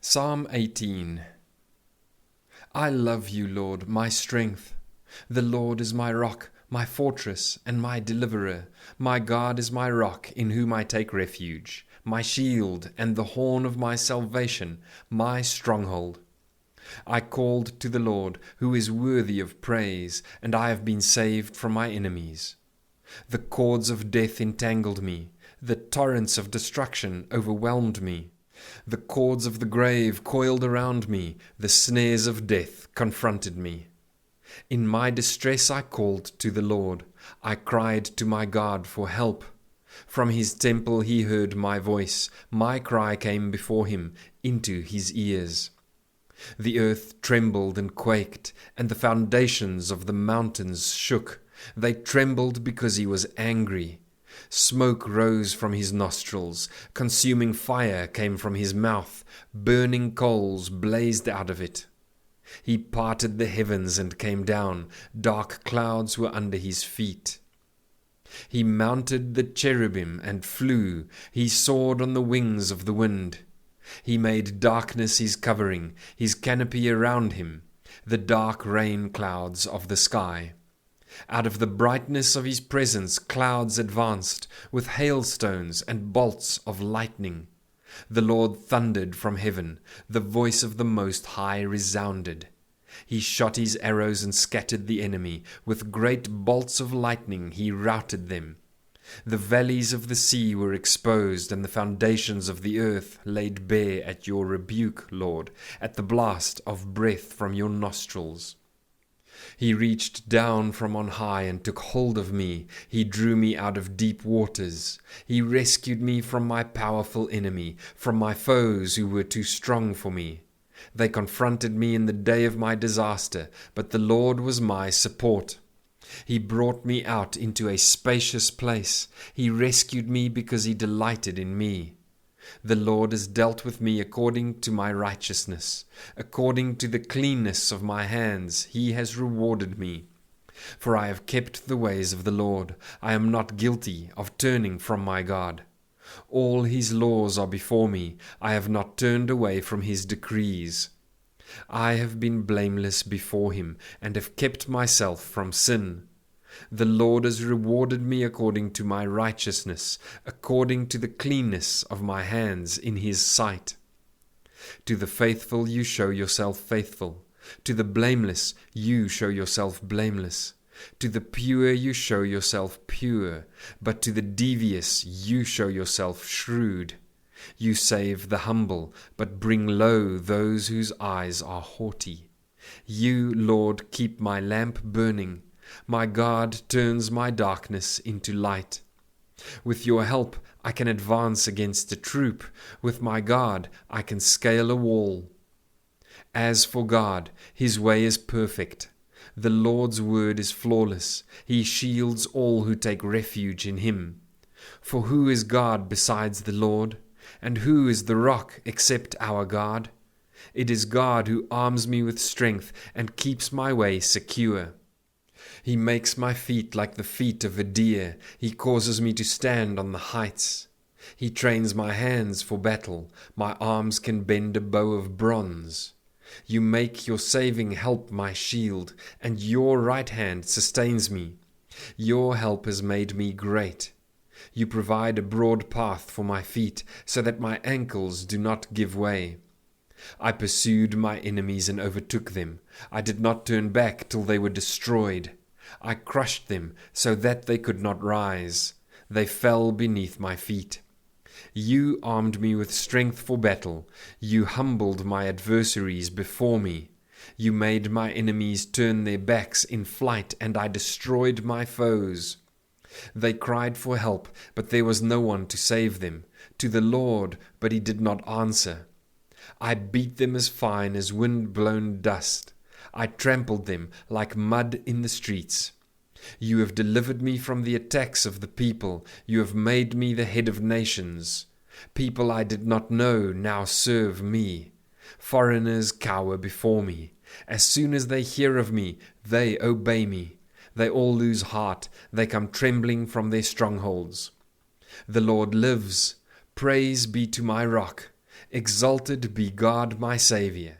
Psalm 18. I love you, Lord, my strength. The Lord is my rock, my fortress, and my deliverer. My God is my rock, in whom I take refuge, my shield, and the horn of my salvation, my stronghold. I called to the Lord, who is worthy of praise, and I have been saved from my enemies. The cords of death entangled me, the torrents of destruction overwhelmed me. The cords of the grave coiled around me, the snares of death confronted me. In my distress I called to the Lord. I cried to my God for help. From his temple he heard my voice. My cry came before him into his ears. The earth trembled and quaked, and the foundations of the mountains shook. They trembled because he was angry. Smoke rose from his nostrils, consuming fire came from his mouth, burning coals blazed out of it. He parted the heavens and came down, dark clouds were under his feet. He mounted the cherubim and flew, he soared on the wings of the wind. He made darkness his covering, his canopy around him, the dark rain clouds of the sky. Out of the brightness of his presence clouds advanced, with hailstones and bolts of lightning. The Lord thundered from heaven, the voice of the Most High resounded. He shot his arrows and scattered the enemy, with great bolts of lightning he routed them. The valleys of the sea were exposed, and the foundations of the earth laid bare at your rebuke, Lord, at the blast of breath from your nostrils. He reached down from on high and took hold of me. He drew me out of deep waters. He rescued me from my powerful enemy, from my foes who were too strong for me. They confronted me in the day of my disaster, but the Lord was my support. He brought me out into a spacious place. He rescued me because he delighted in me. The Lord has dealt with me according to my righteousness. According to the cleanness of my hands, he has rewarded me. For I have kept the ways of the Lord. I am not guilty of turning from my God. All his laws are before me. I have not turned away from his decrees. I have been blameless before him, and have kept myself from sin. The Lord has rewarded me according to my righteousness, according to the cleanness of my hands in his sight. To the faithful you show yourself faithful. To the blameless you show yourself blameless. To the pure you show yourself pure. But to the devious you show yourself shrewd. You save the humble, but bring low those whose eyes are haughty. You, Lord, keep my lamp burning. My God turns my darkness into light. With your help I can advance against a troop. With my God I can scale a wall. As for God, his way is perfect. The Lord's word is flawless. He shields all who take refuge in him. For who is God besides the Lord? And who is the rock except our God? It is God who arms me with strength and keeps my way secure. He makes my feet like the feet of a deer. He causes me to stand on the heights. He trains my hands for battle. My arms can bend a bow of bronze. You make your saving help my shield, and your right hand sustains me. Your help has made me great. You provide a broad path for my feet, so that my ankles do not give way. I pursued my enemies and overtook them. I did not turn back till they were destroyed. I crushed them so that they could not rise. They fell beneath my feet. You armed me with strength for battle. You humbled my adversaries before me. You made my enemies turn their backs in flight, and I destroyed my foes. They cried for help, but there was no one to save them. To the Lord, but he did not answer. I beat them as fine as wind-blown dust. I trampled them like mud in the streets. You have delivered me from the attacks of the people. You have made me the head of nations. People I did not know now serve me. Foreigners cower before me. As soon as they hear of me, they obey me. They all lose heart. They come trembling from their strongholds. The Lord lives. Praise be to my rock. Exalted be God my Saviour.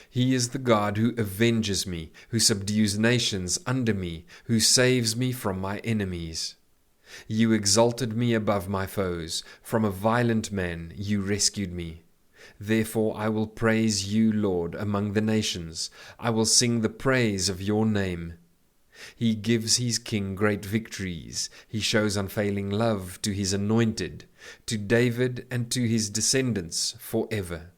He is the God who avenges me, who subdues nations under me, who saves me from my enemies. You exalted me above my foes. From a violent man you rescued me. Therefore I will praise you, Lord, among the nations. I will sing the praise of your name. He gives his king great victories. He shows unfailing love to his anointed, to David and to his descendants forever.